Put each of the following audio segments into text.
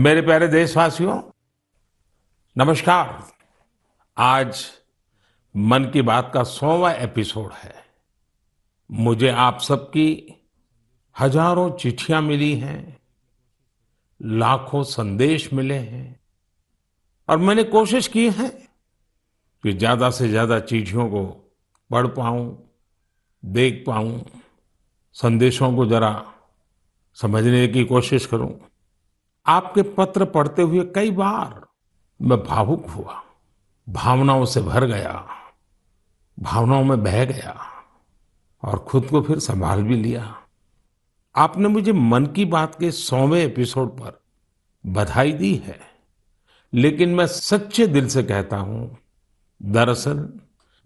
मेरे प्यारे देशवासियों, नमस्कार। आज मन की बात का 100वां एपिसोड है। मुझे आप सबकी हजारों चिट्ठियां मिली हैं, लाखों संदेश मिले हैं और मैंने कोशिश की है कि ज्यादा से ज्यादा चिट्ठियों को पढ़ पाऊं, देख पाऊं, संदेशों को जरा समझने की कोशिश करूं। आपके पत्र पढ़ते हुए कई बार मैं भावुक हुआ, भावनाओं से भर गया, भावनाओं में बह गया और खुद को फिर संभाल भी लिया। आपने मुझे मन की बात के 100वें एपिसोड पर बधाई दी है, लेकिन मैं सच्चे दिल से कहता हूं, दरअसल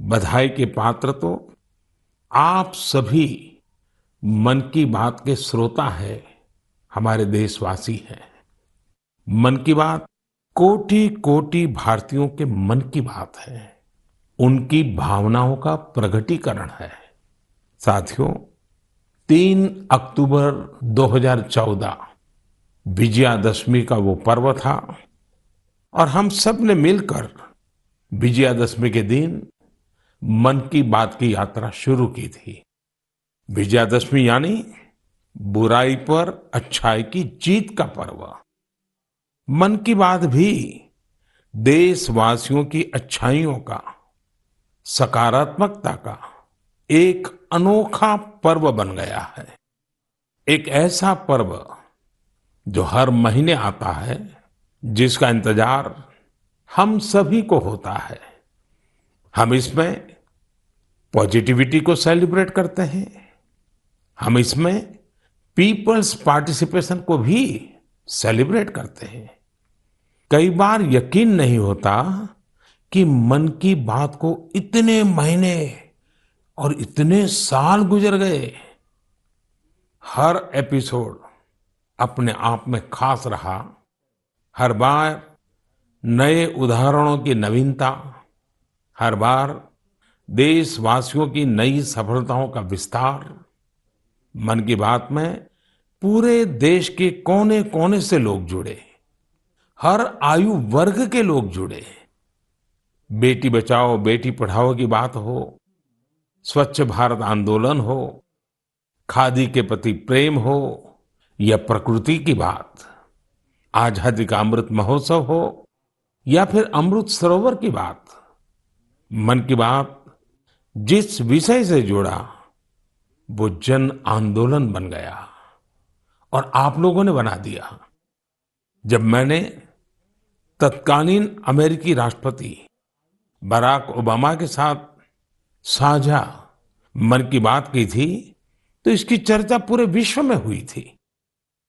बधाई के पात्र तो आप सभी मन की बात के श्रोता हैं, हमारे देशवासी हैं। मन की बात कोटि कोटि भारतीयों के मन की बात है, उनकी भावनाओं का प्रकटीकरण है। साथियों, 3 अक्टूबर 2014 विजयादशमी का वो पर्व था और हम सब ने मिलकर विजयादशमी के दिन मन की बात की यात्रा शुरू की थी। विजयादशमी यानी बुराई पर अच्छाई की जीत का पर्व। मन की बात भी देशवासियों की अच्छाइयों का, सकारात्मकता का एक अनोखा पर्व बन गया है। एक ऐसा पर्व जो हर महीने आता है, जिसका इंतजार हम सभी को होता है। हम इसमें पॉजिटिविटी को सेलिब्रेट करते हैं, हम इसमें पीपल्स पार्टिसिपेशन को भी सेलिब्रेट करते हैं। कई बार यकीन नहीं होता कि मन की बात को इतने महीने और इतने साल गुजर गए। हर एपिसोड अपने आप में खास रहा। हर बार नए उदाहरणों की नवीनता, हर बार देशवासियों की नई सफलताओं का विस्तार। मन की बात में पूरे देश के कोने कोने से लोग जुड़े, हर आयु वर्ग के लोग जुड़े। बेटी बचाओ बेटी पढ़ाओ की बात हो, स्वच्छ भारत आंदोलन हो, खादी के प्रति प्रेम हो या प्रकृति की बात, आजादी का अमृत महोत्सव हो या फिर अमृत सरोवर की बात। मन की बात जिस विषय से जुड़ा वो जन आंदोलन बन गया और आप लोगों ने बना दिया। जब मैंने तत्कालीन अमेरिकी राष्ट्रपति बराक ओबामा के साथ साझा मन की बात की थी, तो इसकी चर्चा पूरे विश्व में हुई थी।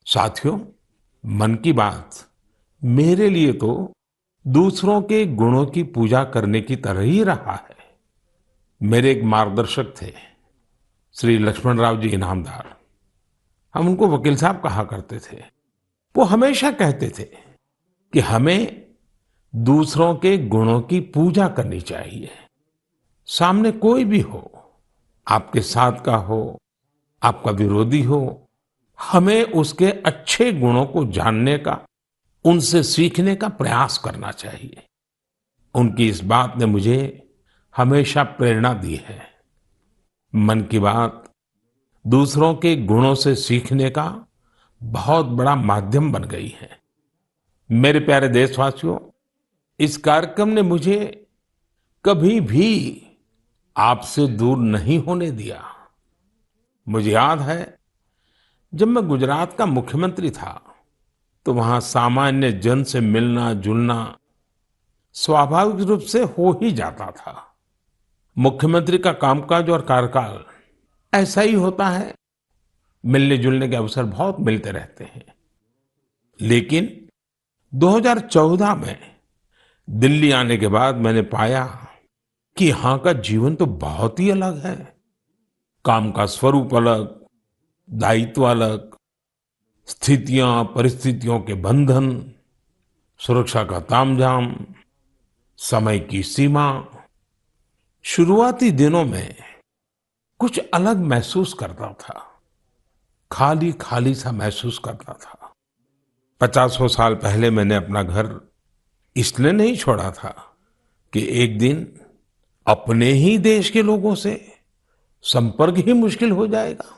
साथियों, मन की बात मेरे लिए तो दूसरों के गुणों की पूजा करने की तरह ही रहा है। मेरे एक मार्गदर्शक थे, श्री लक्ष्मण राव जी इनामदार। हम उनको वकील साहब कहा करते थे। वो हमेशा कहते थे कि हमें दूसरों के गुणों की पूजा करनी चाहिए। सामने कोई भी हो, आपके साथ का हो, आपका विरोधी हो, हमें उसके अच्छे गुणों को जानने का, उनसे सीखने का प्रयास करना चाहिए। उनकी इस बात ने मुझे हमेशा प्रेरणा दी है। मन की बात दूसरों के गुणों से सीखने का बहुत बड़ा माध्यम बन गई है। मेरे प्यारे देशवासियों, इस कार्यक्रम ने मुझे कभी भी आपसे दूर नहीं होने दिया। मुझे याद है, जब मैं गुजरात का मुख्यमंत्री था तो वहां सामान्य जन से मिलना जुलना स्वाभाविक रूप से हो ही जाता था। मुख्यमंत्री का कामकाज और कार्यकाल ऐसा ही होता है, मिलने जुलने के अवसर बहुत मिलते रहते हैं। लेकिन 2014 में दिल्ली आने के बाद मैंने पाया कि यहाँ का जीवन तो बहुत ही अलग है। काम का स्वरूप अलग, दायित्व अलग, स्थितियां परिस्थितियों के बंधन, सुरक्षा का तामझाम, समय की सीमा। शुरुआती दिनों में कुछ अलग महसूस करता था, खाली खाली सा महसूस करता था। पचासों साल पहले मैंने अपना घर इसलिए नहीं छोड़ा था कि एक दिन अपने ही देश के लोगों से संपर्क ही मुश्किल हो जाएगा।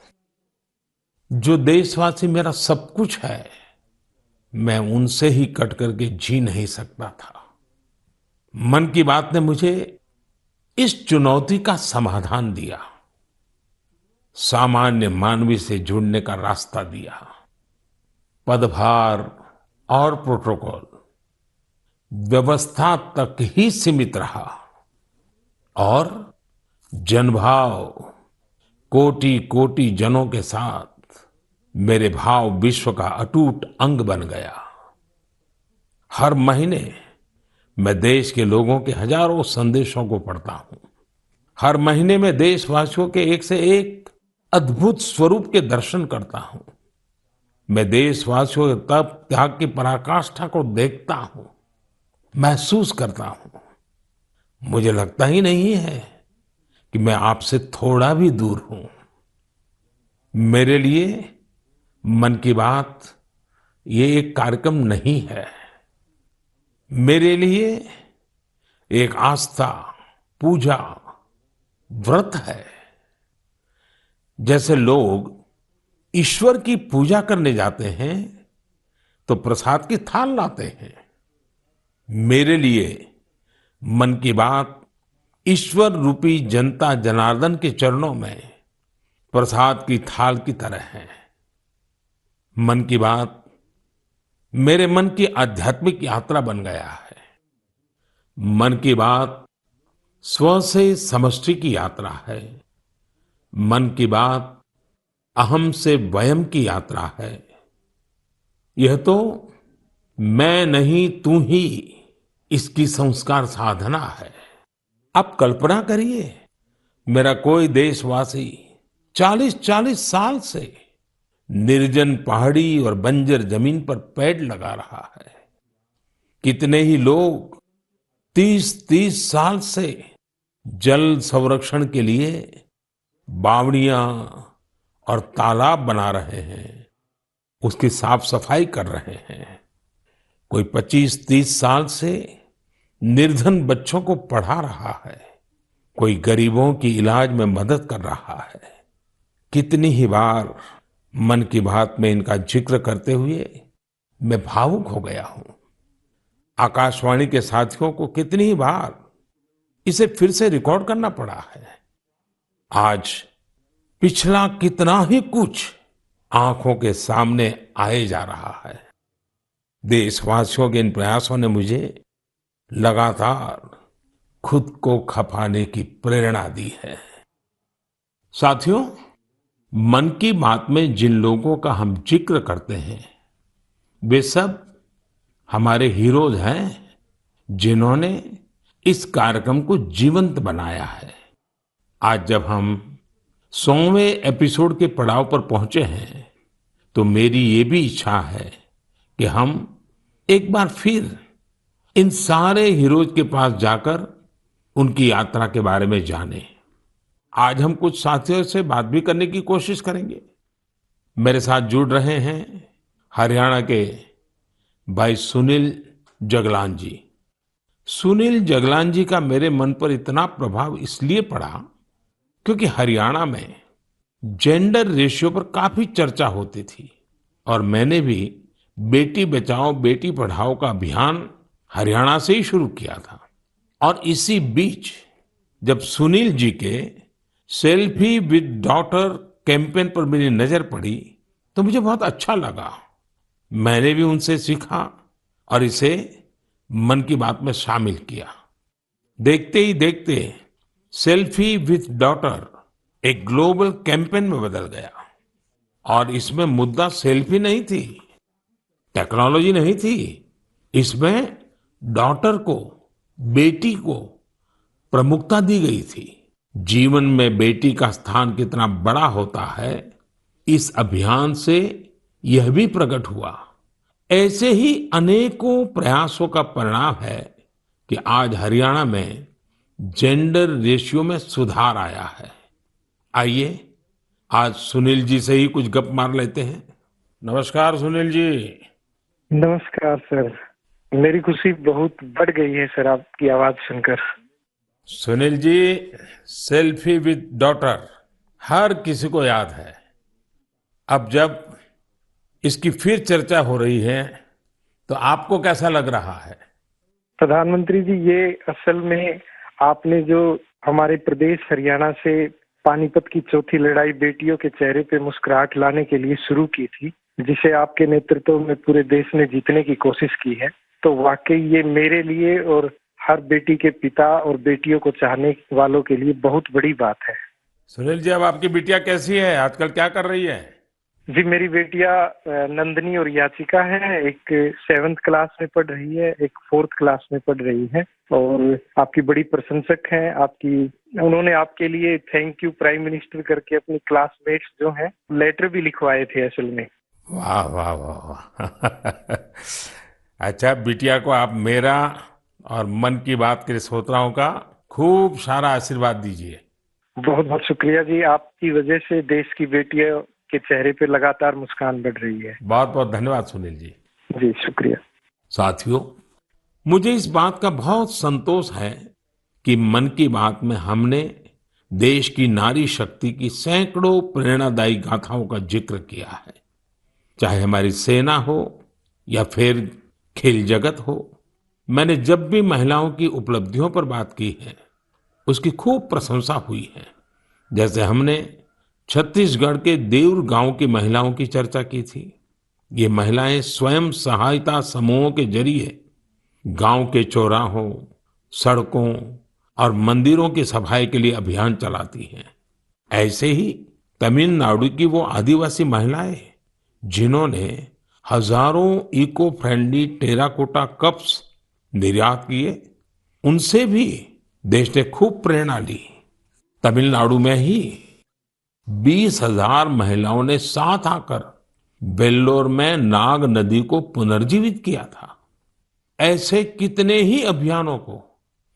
जो देशवासी मेरा सब कुछ है, मैं उनसे ही कट करके जी नहीं सकता था। मन की बात ने मुझे इस चुनौती का समाधान दिया, सामान्य मानवी से जुड़ने का रास्ता दिया। पदभार और प्रोटोकॉल व्यवस्था तक ही सीमित रहा और जनभाव कोटि कोटि जनों के साथ मेरे भाव विश्व का अटूट अंग बन गया। हर महीने मैं देश के लोगों के हजारों संदेशों को पढ़ता हूं। हर महीने में देशवासियों के एक से एक अद्भुत स्वरूप के दर्शन करता हूं। मैं देशवासियों के तप त्याग की पराकाष्ठा को देखता हूं, महसूस करता हूं। मुझे लगता ही नहीं है कि मैं आपसे थोड़ा भी दूर हूं। मेरे लिए मन की बात ये एक कार्यक्रम नहीं है। मेरे लिए एक आस्था, पूजा, व्रत है। जैसे लोग ईश्वर की पूजा करने जाते हैं तो प्रसाद की थाल लाते हैं, मेरे लिए मन की बात ईश्वर रूपी जनता जनार्दन के चरणों में प्रसाद की थाल की तरह है। मन की बात मेरे मन की आध्यात्मिक यात्रा बन गया है। मन की बात स्व से समष्टि की यात्रा है। मन की बात अहम से वयम की यात्रा है। यह तो मैं नहीं तू ही इसकी संस्कार साधना है। आप कल्पना करिए, मेरा कोई देशवासी 40-40 साल से निर्जन पहाड़ी और बंजर जमीन पर पेड़ लगा रहा है। कितने ही लोग 30-30 साल से जल संरक्षण के लिए बावड़ियां और तालाब बना रहे हैं, उसकी साफ सफाई कर रहे हैं। कोई 25-30 साल से निर्धन बच्चों को पढ़ा रहा है, कोई गरीबों की इलाज में मदद कर रहा है। कितनी ही बार मन की बात में इनका जिक्र करते हुए मैं भावुक हो गया हूं। आकाशवाणी के साथियों को कितनी ही बार इसे फिर से रिकॉर्ड करना पड़ा है। आज पिछला कितना ही कुछ आंखों के सामने आए जा रहा है। देशवासियों के इन प्रयासों ने मुझे लगातार खुद को खपाने की प्रेरणा दी है। साथियों, मन की बात में जिन लोगों का हम जिक्र करते हैं, वे सब हमारे हीरोज हैं, जिन्होंने इस कार्यक्रम को जीवंत बनाया है। आज जब हम 100वें एपिसोड के पड़ाव पर पहुंचे हैं, तो मेरी ये भी इच्छा है कि हम एक बार फिर इन सारे हीरोज के पास जाकर उनकी यात्रा के बारे में जानें। आज हम कुछ साथियों से बात भी करने की कोशिश करेंगे। मेरे साथ जुड़ रहे हैं हरियाणा के भाई सुनील जगलान जी। सुनील जगलान जी का मेरे मन पर इतना प्रभाव इसलिए पड़ा क्योंकि हरियाणा में जेंडर रेशियो पर काफी चर्चा होती थी और मैंने भी बेटी बचाओ बेटी पढ़ाओ का अभियान हरियाणा से ही शुरू किया था। और इसी बीच जब सुनील जी के सेल्फी विद डॉटर कैंपेन पर मेरी नजर पड़ी तो मुझे बहुत अच्छा लगा। मैंने भी उनसे सीखा और इसे मन की बात में शामिल किया। देखते ही देखते सेल्फी विद डॉटर एक ग्लोबल कैंपेन में बदल गया और इसमें मुद्दा सेल्फी नहीं थी, टेक्नोलॉजी नहीं थी, इसमें डॉटर को, बेटी को प्रमुखता दी गई थी। जीवन में बेटी का स्थान कितना बड़ा होता है, इस अभियान से यह भी प्रकट हुआ। ऐसे ही अनेकों प्रयासों का परिणाम है कि आज हरियाणा में जेंडर रेशियो में सुधार आया है। आइए आज सुनील जी से ही कुछ गप मार लेते हैं। नमस्कार सुनील जी। नमस्कार सर। मेरी खुशी बहुत बढ़ गई है सर आपकी आवाज सुनकर। Sunil ji, selfie with daughter हर किसी को याद है। अब जब इसकी फिर चर्चा हो रही है तो आपको कैसा लग रहा है? प्रधानमंत्री जी, ये असल में आपने जो हमारे प्रदेश हरियाणा से पानीपत की चौथी लड़ाई बेटियों के चेहरे पे मुस्कुराहट लाने के लिए शुरू की थी, जिसे आपके नेतृत्व में पूरे देश ने जीतने की कोशिश की है, तो वाकई ये मेरे लिए और हर बेटी के पिता और बेटियों को चाहने वालों के लिए बहुत बड़ी बात है। सुनील जी, अब आपकी बिटिया कैसी है? आजकल क्या कर रही है? जी, मेरी बेटियां नंदनी और याचिका है। एक 7th क्लास में पढ़ रही है, एक 4th क्लास में पढ़ रही है और आपकी बड़ी प्रशंसक हैं। आपकी उन्होंने आपके लिए थैंक यू प्राइम मिनिस्टर करके अपनी क्लासमेट्स जो हैं लेटर भी लिखवाए थे असल में। वाह वाह वाह वाह अच्छा, बिटिया को आप मेरा और मन की बात के श्रोताओं का खूब सारा आशीर्वाद दीजिए। बहुत बहुत शुक्रिया जी, आपकी वजह से देश की बेटियों के चेहरे पे लगातार मुस्कान बढ़ रही है। बहुत बहुत धन्यवाद सुनील जी। जी शुक्रिया। साथियों, मुझे इस बात का बहुत संतोष है कि मन की बात में हमने देश की नारी शक्ति की सैकड़ों प्रेरणादायी गाथाओं का जिक्र किया है। चाहे हमारी सेना हो या फिर खेल जगत हो, मैंने जब भी महिलाओं की उपलब्धियों पर बात की है उसकी खूब प्रशंसा हुई है। जैसे हमने छत्तीसगढ़ के देउर गांव की महिलाओं की चर्चा की थी। ये महिलाएं स्वयं सहायता समूहों के जरिए गांव के चौराहों, सड़कों और मंदिरों की सफाई के लिए अभियान चलाती हैं। ऐसे ही तमिलनाडु की वो आदिवासी महिलाएं जिन्होंने हजारों इको फ्रेंडली टेराकोटा कप्स निर्यात किए, उनसे भी देश ने खूब प्रेरणा ली। तमिलनाडु में ही 20,000 महिलाओं ने साथ आकर वेल्लोर में नाग नदी को पुनर्जीवित किया था। ऐसे कितने ही अभियानों को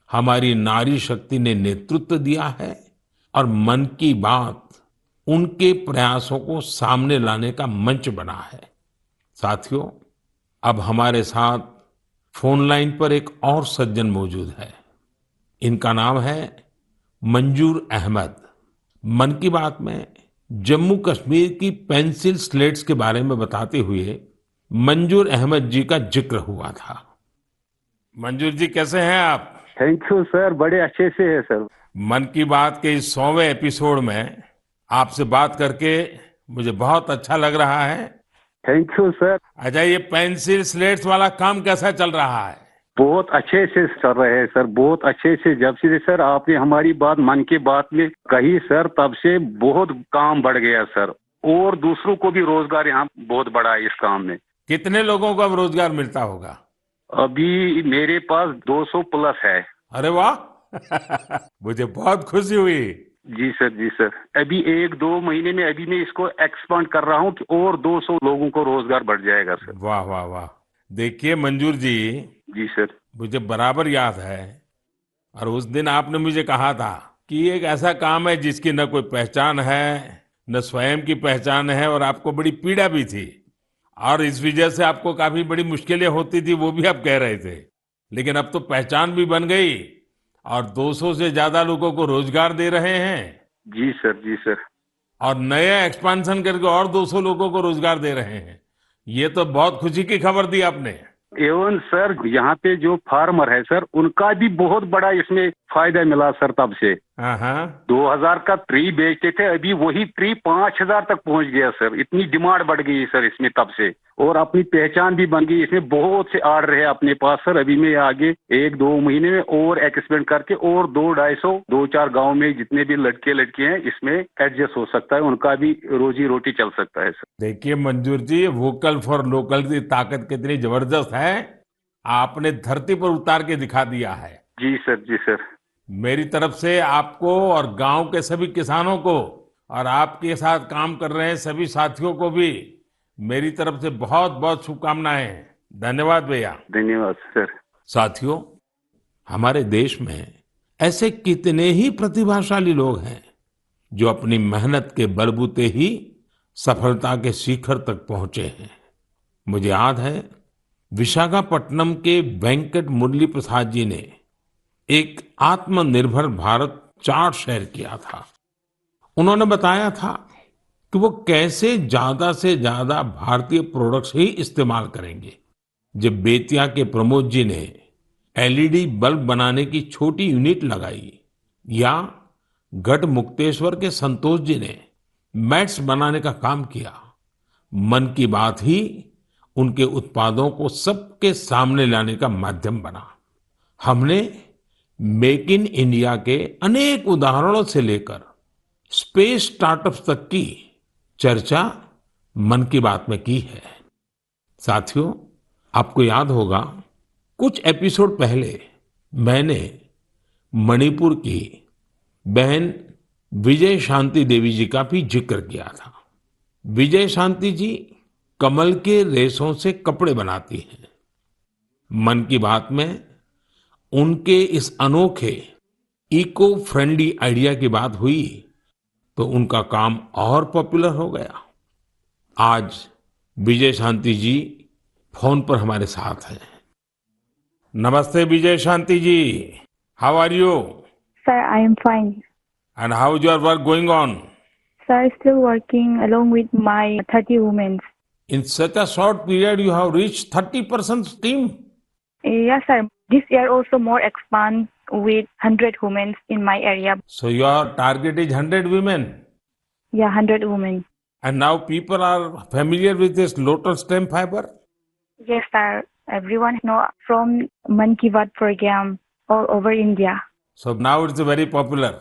हमारी नारी शक्ति ने नेतृत्व दिया है और मन की बात उनके प्रयासों को सामने लाने का मंच बना है। साथियों, अब हमारे साथ फोन लाइन पर एक और सज्जन मौजूद है। इनका नाम है मंजूर अहमद। मन की बात में जम्मू कश्मीर की पेंसिल स्लेट्स के बारे में बताते हुए मंजूर अहमद जी का जिक्र हुआ था। मंजूर जी, कैसे हैं आप? थैंक यू सर, बड़े अच्छे से है सर। मन की बात के इस 100वें एपिसोड में आपसे बात करके मुझे बहुत अच्छा लग रहा है। Thank you sir. अच्छा, ये पेंसिल स्लेट्स वाला काम कैसा चल रहा है? बहुत अच्छे से चल रहे हैं सर, बहुत अच्छे से। जब से सर आपने हमारी बात मन की बात में कही सर, तब से बहुत काम बढ़ गया सर, और दूसरों को भी रोजगार यहाँ बहुत बड़ा है इस काम में। कितने लोगों को अब रोजगार मिलता होगा? अभी मेरे पास 200 प्लस है। अरे वाह मुझे बहुत खुशी हुई। जी सर, जी सर। अभी 1-2 महीने में अभी मैं इसको एक्सपांड कर रहा हूँ कि और 200 लोगों को रोजगार बढ़ जाएगा सर। वाह वाह वाह। देखिए मंजूर जी, जी सर। मुझे बराबर याद है, और उस दिन आपने मुझे कहा था कि ये एक ऐसा काम है जिसकी न कोई पहचान है, न स्वयं की पहचान है, और आपको बड़ी पीड़ा भी थी और इस वजह से आपको काफी बड़ी मुश्किलें होती थी, वो भी आप कह रहे थे। लेकिन अब तो पहचान भी बन गई और 200 से ज्यादा लोगों को रोजगार दे रहे हैं। जी सर, जी सर। और नया एक्सपांशन करके और 200 लोगों को रोजगार दे रहे हैं। ये तो बहुत खुशी की खबर दी आपने। एवं सर, यहाँ पे जो फार्मर है सर, उनका भी बहुत बड़ा इसमें फायदा मिला सर। तब से हाँ 2000 का ट्री बेचते थे, अभी वही ट्री 5000 तक पहुंच गया सर। इतनी डिमांड बढ़ गई सर इसमें तब से, और अपनी पहचान भी बन गई। इसमें बहुत से आर्डर है अपने पास सर। अभी मैं आगे 1-2 महीने में और एक्सपेंड करके और 200-250 2-4 गांव में जितने भी लड़के लड़की हैं इसमें एडजस्ट हो सकता है, उनका भी रोजी रोटी चल सकता है सर। देखिए मंजूर जी, वोकल फॉर लोकल की ताकत कितनी जबरदस्त है, आपने धरती पर उतार के दिखा दिया है। जी सर, जी सर। मेरी तरफ से आपको और गांव के सभी किसानों को और आपके साथ काम कर रहे हैं सभी साथियों को भी मेरी तरफ से बहुत बहुत शुभकामनाएं। धन्यवाद भैया। धन्यवाद सर। साथियों, हमारे देश में ऐसे कितने ही प्रतिभाशाली लोग हैं जो अपनी मेहनत के बलबूते ही सफलता के शिखर तक पहुंचे हैं। मुझे याद है विशाखापट्टनम के वेंकट मुरली प्रसाद जी ने एक आत्मनिर्भर भारत चार्ट शेयर किया था। उन्होंने बताया था कि वो कैसे ज्यादा से ज्यादा भारतीय प्रोडक्ट्स ही इस्तेमाल करेंगे। जब बेतिया के प्रमोद जी ने एलईडी बल्ब बनाने की छोटी यूनिट लगाई, या गढ़ मुक्तेश्वर के संतोष जी ने मैट्स बनाने का काम किया, मन की बात ही उनके उत्पादों को सबके सामने लाने का माध्यम बना। हमने मेक इन इंडिया के अनेक उदाहरणों से लेकर स्पेस स्टार्टअप्स तक की चर्चा मन की बात में की है। साथियों, आपको याद होगा, कुछ एपिसोड पहले मैंने मणिपुर की बहन विजय शांति देवी जी का भी जिक्र किया था। विजय शांति जी कमल के रेशों से कपड़े बनाती हैं। मन की बात में उनके इस अनोखे इको फ्रेंडली आइडिया की बात हुई तो उनका काम और पॉपुलर हो गया। आज विजय शांति जी फोन पर हमारे साथ हैं। नमस्ते Vijay Shanti ji, how are you? Sir, I am fine. And how is your work going on? Sir, still working along with my 30 women. In such a short period you have reached 30% team. Yes, sir. This year also more expand with 100 women in my area. So your target is 100 women. Yeah, 100 women. And now people are familiar with this lotus stem fiber. Yes, sir. Everyone know from Man Ki Baat program all over India. So now it's very popular.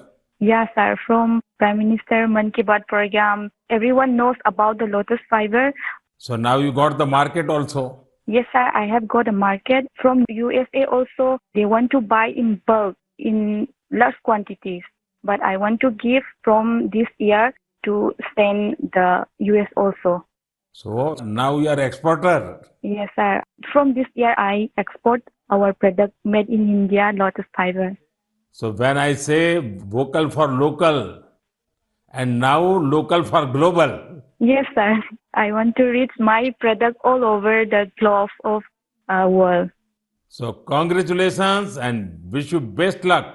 Yes, sir. From Prime Minister Man Ki Baat program, everyone knows about the lotus fiber. So now you got the market also. Yes, sir. I have got a market from USA also. They want to buy in bulk in large quantities. But I want to give from this year to send the US also. So now you are exporter. Yes, sir. From this year, I export our product made in India, lotus fiber. So when I say vocal for local and now local for global. Yes, sir. I want to reach my product all over the globe of world. So congratulations and wish you best luck.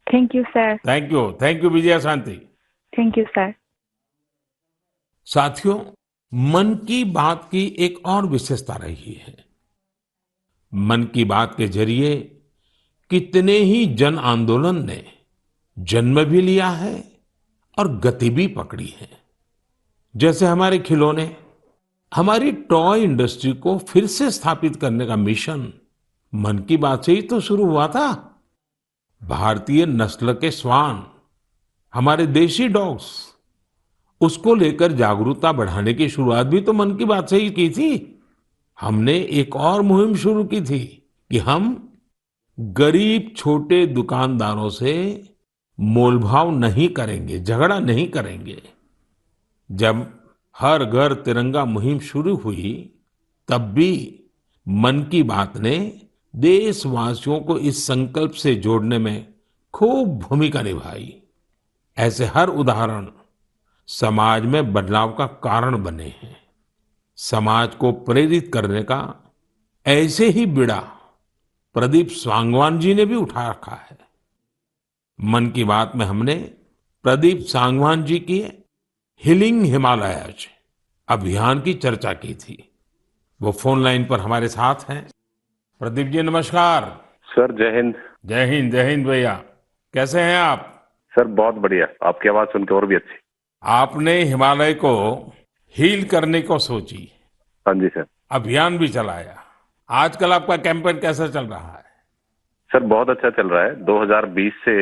Thank you, sir. Thank you. Thank you Vijay Shanti. Thank you, sir. साथियों, मन की बात की एक और विशेषता रही है। मन की बात के जरिए कितने ही जन आंदोलन ने जन्म भी लिया है और गति भी पकड़ी है। जैसे हमारे खिलौने, हमारी टॉय इंडस्ट्री को फिर से स्थापित करने का मिशन मन की बात से ही तो शुरू हुआ था। भारतीय नस्ल के श्वान, हमारे देशी डॉग्स, उसको लेकर जागरूकता बढ़ाने की शुरुआत भी तो मन की बात से ही की थी। हमने एक और मुहिम शुरू की थी कि हम गरीब छोटे दुकानदारों से मोलभाव नहीं करेंगे, झगड़ा नहीं करेंगे। जब हर घर तिरंगा मुहिम शुरू हुई, तब भी मन की बात ने देशवासियों को इस संकल्प से जोड़ने में खूब भूमिका निभाई। ऐसे हर उदाहरण समाज में बदलाव का कारण बने हैं। समाज को प्रेरित करने का ऐसे ही बीड़ा प्रदीप सांगवान जी ने भी उठा रखा है। मन की बात में हमने प्रदीप सांगवान जी की हीलिंग हिमालयज अभियान की चर्चा की थी। वो फोन लाइन पर हमारे साथ हैं। प्रदीप जी नमस्कार। सर जय हिंद। जय हिंद, जय हिंद भैया। कैसे हैं आप? सर बहुत बढ़िया, आपकी आवाज सुन के और भी अच्छी। आपने हिमालय को हील करने को सोची। हाँ जी सर। अभियान भी चलाया। आजकल आपका कैंपेन कैसा चल रहा है? सर बहुत अच्छा चल रहा है। 2020 से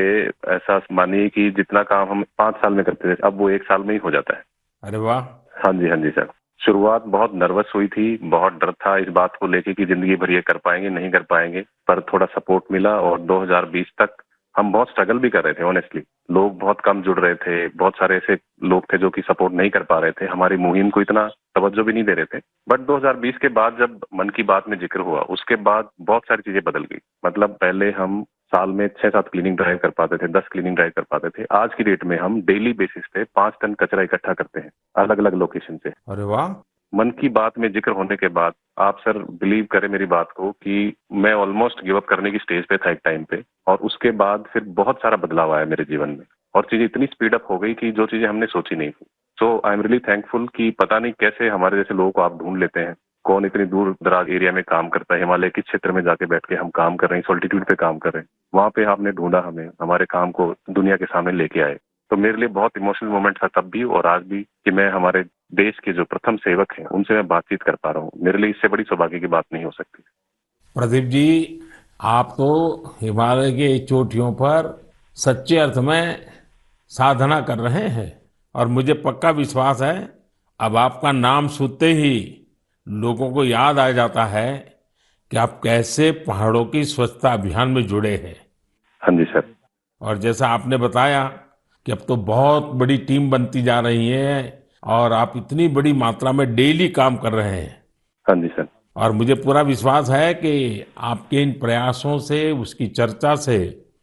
ऐसा मानिए कि जितना काम हम 5 साल में करते थे, अब वो 1 साल में ही हो जाता है। अरे वाह। हाँ जी सर। शुरुआत बहुत नर्वस हुई थी, बहुत डर था इस बात को लेके कि जिंदगी भर ये कर पाएंगे नहीं कर पाएंगे, पर थोड़ा सपोर्ट मिला और 2020 तक हम बहुत स्ट्रगल भी कर रहे थे। ऑनेस्टली लोग बहुत कम जुड़ रहे थे, बहुत सारे ऐसे लोग थे जो कि सपोर्ट नहीं कर पा रहे थे, हमारी मुहिम को इतना तवज्जो भी नहीं दे रहे थे। बट 2020 के बाद जब मन की बात में जिक्र हुआ, उसके बाद बहुत सारी चीजें बदल गई। मतलब पहले हम साल में 6-7 क्लीनिंग ड्राइव कर पाते थे, 10 क्लीनिंग ड्राइव कर पाते थे। आज की डेट में हम डेली बेसिस पे 5 टन कचरा इकट्ठा करते हैं अलग अलग लोकेशन से। अरे वाह। मन की बात में जिक्र होने के बाद आप सर बिलीव करें मेरी बात को कि मैं ऑलमोस्ट गिव अप करने की स्टेज पे था एक टाइम पे, और उसके बाद फिर बहुत सारा बदलाव आया मेरे जीवन में और चीजें इतनी स्पीड अप हो गई कि जो चीजें हमने सोची नहीं थी। सो आई एम रियली थैंकफुल कि पता नहीं कैसे हमारे जैसे लोगों को आप ढूंढ लेते हैं, कौन इतनी दूर दराज एरिया में काम करता है, हिमालय के क्षेत्र में जाके बैठ के हम काम कर रहे हैं, सॉल्टिट्यूड पे काम कर रहे हैं, वहां पे आपने ढूंढा हमें, हमारे काम को दुनिया के सामने लेके आए। तो मेरे लिए बहुत इमोशनल मोमेंट था तब भी और आज भी कि मैं हमारे देश के जो प्रथम सेवक हैं उनसे मैं बातचीत कर पा रहा हूँ। मेरे लिए इससे बड़ी सौभाग्य की बात नहीं हो सकती। प्रदीप जी, आप तो हिमालय की चोटियों पर सच्चे अर्थ में साधना कर रहे हैं और मुझे पक्का विश्वास है अब आपका नाम सुनते ही लोगों को याद आ जाता है कि आप कैसे पहाड़ों की स्वच्छता अभियान में जुड़े हैं। हाँ जी सर। और जैसा आपने बताया कि अब तो बहुत बड़ी टीम बनती जा रही है और आप इतनी बड़ी मात्रा में डेली काम कर रहे हैं। हाँ जी सर। और मुझे पूरा विश्वास है कि आपके इन प्रयासों से, उसकी चर्चा से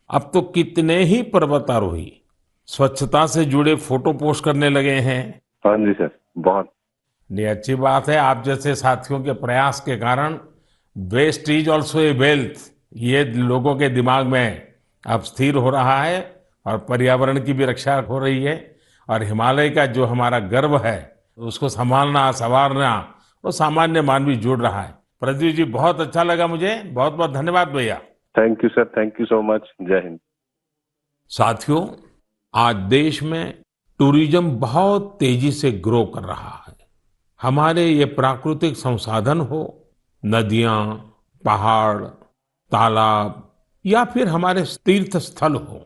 अब तो कितने ही पर्वतारोही स्वच्छता से जुड़े फोटो पोस्ट करने लगे हैं। हाँ जी सर, बहुत। ये अच्छी बात है। आप जैसे साथियों के प्रयास के कारण waste is also a wealth, ये लोगों के दिमाग में अब स्थिर हो रहा है और पर्यावरण की भी रक्षा हो रही है और हिमालय का जो हमारा गर्व है उसको संभालना, संवारना वो सामान्य मानवी जुड़ रहा है। प्रदीप जी, बहुत अच्छा लगा मुझे। बहुत बहुत धन्यवाद भैया। Thank you sir, thank you so much. जय हिंद। साथियों, आज देश में टूरिज्म बहुत तेजी से ग्रो कर रहा है। हमारे ये प्राकृतिक संसाधन हो, नदियां, पहाड़, तालाब या फिर हमारे तीर्थ स्थल हो,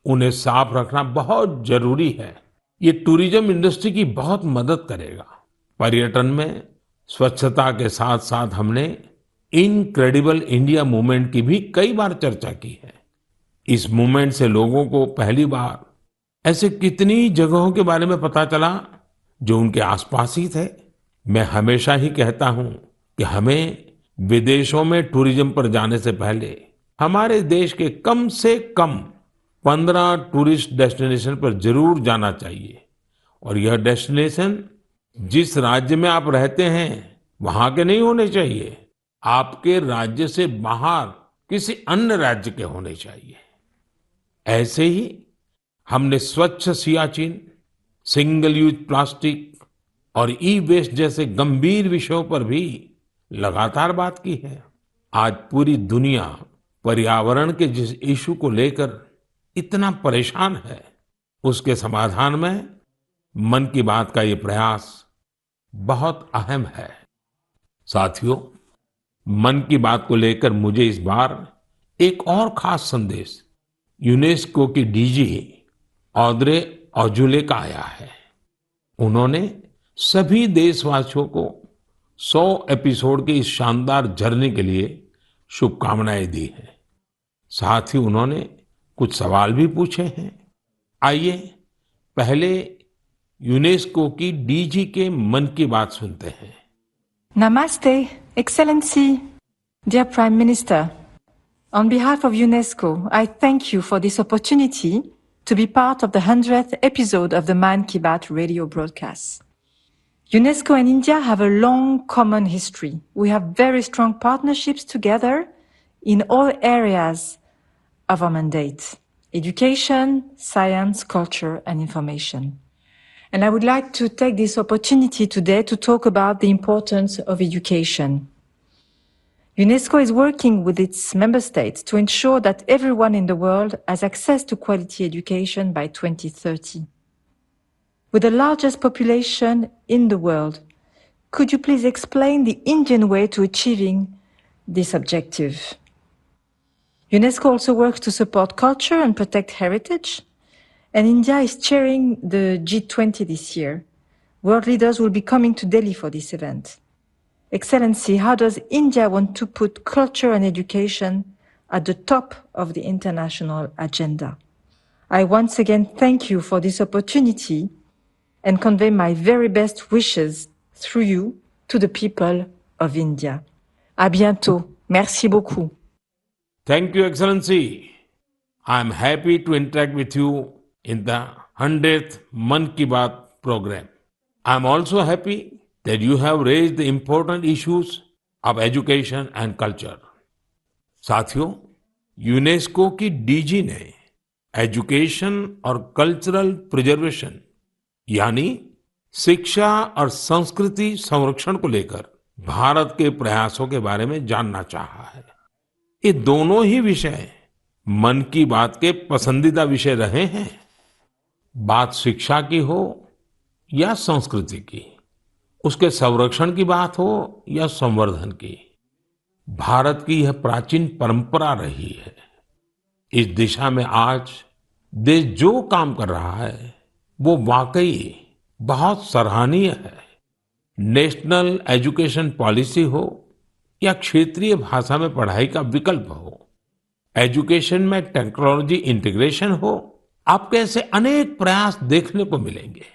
उन्हें साफ रखना बहुत जरूरी है। ये टूरिज्म इंडस्ट्री की बहुत मदद करेगा। पर्यटन में स्वच्छता के साथ साथ हमने इनक्रेडिबल इंडिया मूवमेंट की भी कई बार चर्चा की है। इस मूवमेंट से लोगों को पहली बार ऐसे कितनी जगहों के बारे में पता चला जो उनके आसपास ही थे। मैं हमेशा ही कहता हूं कि हमें विदेशों में टूरिज्म पर जाने से पहले हमारे देश के कम से कम 15 टूरिस्ट डेस्टिनेशन पर जरूर जाना चाहिए। और यह डेस्टिनेशन जिस राज्य में आप रहते हैं वहां के नहीं होने चाहिए, आपके राज्य से बाहर किसी अन्य राज्य के होने चाहिए। ऐसे ही हमने स्वच्छ सियाचिन, सिंगल यूज प्लास्टिक और ई वेस्ट जैसे गंभीर विषयों पर भी लगातार बात की है। आज पूरी दुनिया पर्यावरण के जिस इशू को लेकर इतना परेशान है, उसके समाधान में मन की बात का ये प्रयास बहुत अहम है। साथियों, मन की बात को लेकर मुझे इस बार एक और खास संदेश यूनेस्को की डीजी ऑद्रे ऑजुले का आया है। उन्होंने सभी देशवासियों को 100 एपिसोड की इस शानदार जर्नी के लिए शुभकामनाएं दी हैं। साथ ही उन्होंने कुछ सवाल भी पूछे हैं। आइए पहले यूनेस्को की डीजी के मन की बात सुनते हैं। Namaste, Excellency, dear Prime Minister. On behalf of UNESCO, I thank you for this opportunity to be part of the 100th episode of the Man Ki Baat radio broadcast. UNESCO and India have a long common history. We have very strong partnerships together in all areas of our mandate: education, science, culture, and information. And I would like to take this opportunity today to talk about the importance of education. UNESCO is working with its member states to ensure that everyone in the world has access to quality education by 2030. With the largest population in the world, could you please explain the Indian way to achieving this objective? UNESCO also works to support culture and protect heritage. And India is chairing the G20 this year. World leaders will be coming to Delhi for this event. Excellency, how does India want to put culture and education at the top of the international agenda? I once again thank you for this opportunity and convey my very best wishes through you to the people of India. À bientôt. Merci beaucoup. Thank you, Excellency. I am happy to interact with you in the 100th Man Ki Baat program. I am also happy that you have raised the important issues of education and culture. साथियों, UNESCO की DG ने education और cultural preservation यानी शिक्षा और संस्कृति संरक्षण को लेकर भारत के प्रयासों के बारे में जानना चाहा है। ये दोनों ही विषय मन की बात के पसंदीदा विषय रहे हैं। बात शिक्षा की हो या संस्कृति की, उसके संरक्षण की बात हो या संवर्धन की, भारत की यह प्राचीन परंपरा रही है। इस दिशा में आज देश जो काम कर रहा है वो वाकई बहुत सराहनीय है। नेशनल एजुकेशन पॉलिसी हो या क्षेत्रीय भाषा में पढ़ाई का विकल्प हो, एजुकेशन में टेक्नोलॉजी इंटीग्रेशन हो, आपके ऐसे अनेक प्रयास देखने को मिलेंगे।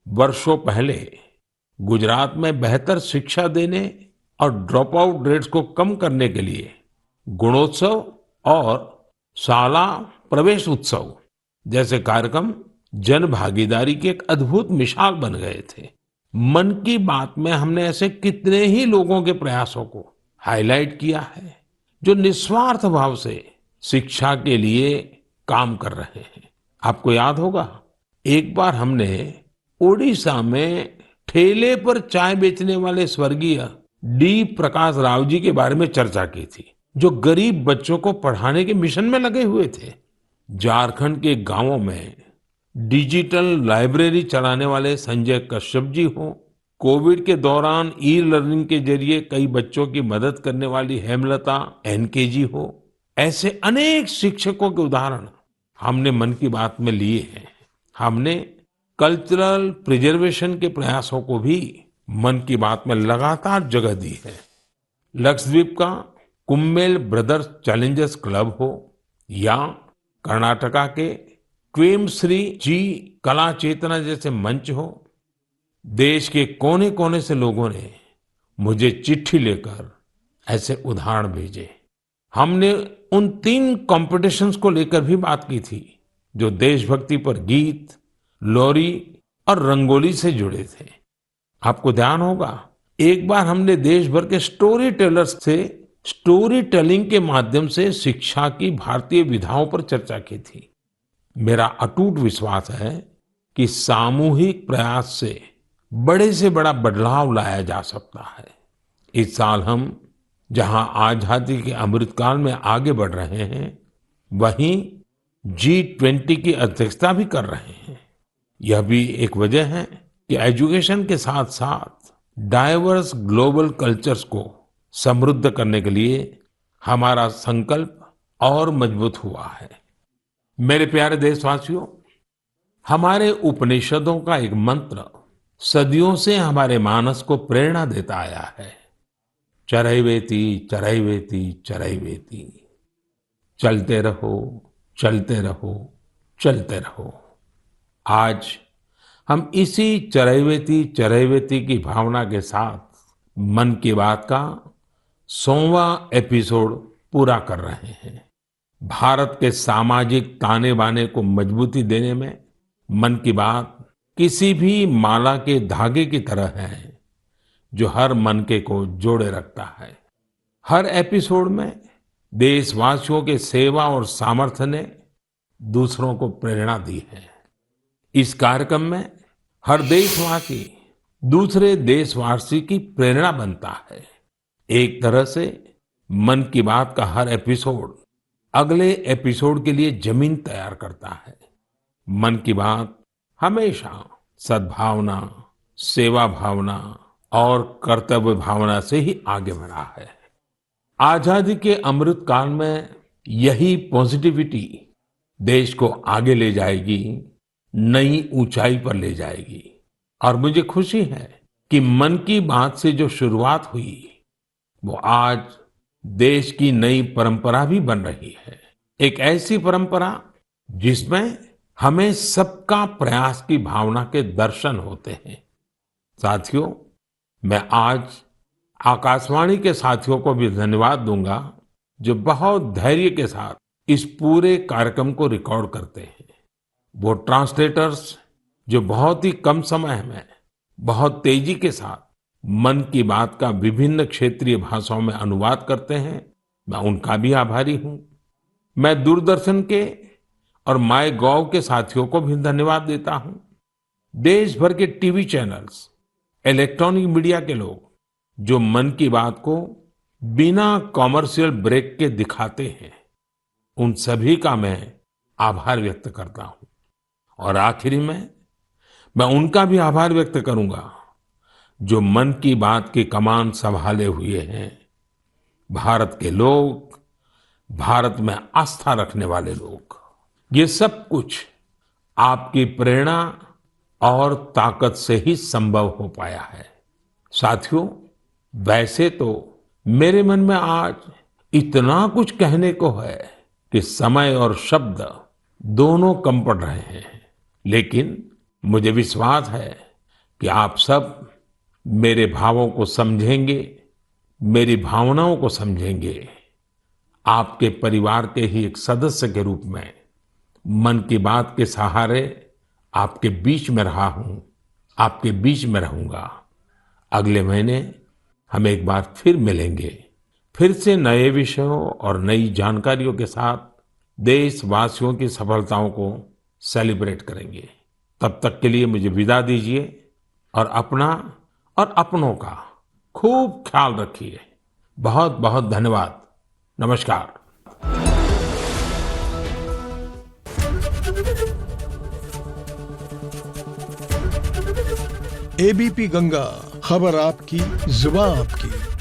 वर्षों पहले गुजरात में बेहतर शिक्षा देने और ड्रॉप आउट रेट्स को कम करने के लिए गुणोत्सव और शाला प्रवेश उत्सव जैसे कार्यक्रम जन भागीदारी की एक अद्भुत मिसाल बन गए थे। मन की बात में हमने ऐसे कितने ही लोगों के प्रयासों को हाईलाइट किया है जो निस्वार्थ भाव से शिक्षा के लिए काम कर रहे हैं। आपको याद होगा, एक बार हमने ओडिशा में ठेले पर चाय बेचने वाले स्वर्गीय डी प्रकाश राव जी के बारे में चर्चा की थी, जो गरीब बच्चों को पढ़ाने के मिशन में लगे हुए थे। झारखंड के गांवों में डिजिटल लाइब्रेरी चलाने वाले संजय कश्यप जी हो, कोविड के दौरान ई लर्निंग के जरिए कई बच्चों की मदद करने वाली हेमलता एनके जी हो, ऐसे अनेक शिक्षकों के उदाहरण हमने मन की बात में लिए हैं। हमने कल्चरल प्रिजर्वेशन के प्रयासों को भी मन की बात में लगातार जगह दी है। लक्षद्वीप का कुम्मेल ब्रदर्स चैलेंजर्स क्लब हो या कर्नाटका के क्वेमश्री जी कला चेतना जैसे मंच हो, देश के कोने कोने से लोगों ने मुझे चिट्ठी लेकर ऐसे उदाहरण भेजे। हमने उन 3 कॉम्पिटिशन्स को लेकर भी बात की थी जो देशभक्ति पर गीत, लोरी और रंगोली से जुड़े थे। आपको ध्यान होगा, एक बार हमने देश भर के स्टोरी टेलर्स से स्टोरी टेलिंग के माध्यम से शिक्षा की भारतीय विधाओं पर चर्चा की थी। मेरा अटूट विश्वास है कि सामूहिक प्रयास से बड़ा बदलाव लाया जा सकता है। इस साल हम जहां आजादी के अमृतकाल में आगे बढ़ रहे हैं, वहीं G20 की अध्यक्षता भी कर रहे हैं। यह भी एक वजह है कि एजुकेशन के साथ साथ डाइवर्स ग्लोबल कल्चर्स को समृद्ध करने के लिए हमारा संकल्प और मजबूत हुआ है। मेरे प्यारे देशवासियों, हमारे उपनिषदों का एक मंत्र सदियों से हमारे मानस को प्रेरणा देता आया है, चरैवेति चरैवेति चरैवेति, चलते रहो चलते रहो चलते रहो। आज हम इसी चरैवेति चरैवेति की भावना के साथ मन की बात का 100वां एपिसोड पूरा कर रहे हैं। भारत के सामाजिक ताने बाने को मजबूती देने में मन की बात किसी भी माला के धागे की तरह है जो हर मनके को जोड़े रखता है। हर एपिसोड में देशवासियों के सेवा और सामर्थ्य ने दूसरों को प्रेरणा दी है। इस कार्यक्रम में हर देशवासी दूसरे देशवासी की प्रेरणा बनता है। एक तरह से मन की बात का हर एपिसोड अगले एपिसोड के लिए जमीन तैयार करता है। मन की बात हमेशा सद्भावना, सेवा भावना और कर्तव्य भावना से ही आगे बढ़ा है। आजादी के अमृत काल में यही पॉजिटिविटी देश को आगे ले जाएगी, नई ऊंचाई पर ले जाएगी। और मुझे खुशी है कि मन की बात से जो शुरुआत हुई वो आज देश की नई परंपरा भी बन रही है। एक ऐसी परंपरा जिसमें हमें सबका प्रयास की भावना के दर्शन होते हैं। साथियों, मैं आज आकाशवाणी के साथियों को भी धन्यवाद दूंगा जो बहुत धैर्य के साथ इस पूरे कार्यक्रम को रिकॉर्ड करते हैं। वो ट्रांसलेटर्स जो बहुत ही कम समय में बहुत तेजी के साथ मन की बात का विभिन्न क्षेत्रीय भाषाओं में अनुवाद करते हैं, मैं उनका भी आभारी हूं। मैं दूरदर्शन के और माय गॉव के साथियों को भी धन्यवाद देता हूं। देश भर के टीवी चैनल्स, इलेक्ट्रॉनिक मीडिया के लोग जो मन की बात को बिना कॉमर्शियल ब्रेक के दिखाते हैं, उन सभी का मैं आभार व्यक्त करता हूं। और आखिरी में मैं उनका भी आभार व्यक्त करूंगा जो मन की बात की कमान संभाले हुए हैं, भारत के लोग, भारत में आस्था रखने वाले लोग। ये सब कुछ आपकी प्रेरणा और ताकत से ही संभव हो पाया है। साथियों, वैसे तो मेरे मन में आज इतना कुछ कहने को है कि समय और शब्द दोनों कम पड़ रहे हैं, लेकिन मुझे विश्वास है कि आप सब मेरे भावों को समझेंगे, मेरी भावनाओं को समझेंगे। आपके परिवार के ही एक सदस्य के रूप में मन की बात के सहारे आपके बीच में रहा हूं, आपके बीच में रहूंगा। अगले महीने हम एक बार फिर मिलेंगे, फिर से नए विषयों और नई जानकारियों के साथ देशवासियों की सफलताओं को सेलिब्रेट करेंगे। तब तक के लिए मुझे विदा दीजिए और अपना और अपनों का खूब ख्याल रखिए। बहुत बहुत धन्यवाद। नमस्कार। एबीपी गंगा, खबर आपकी, जुबान आपकी।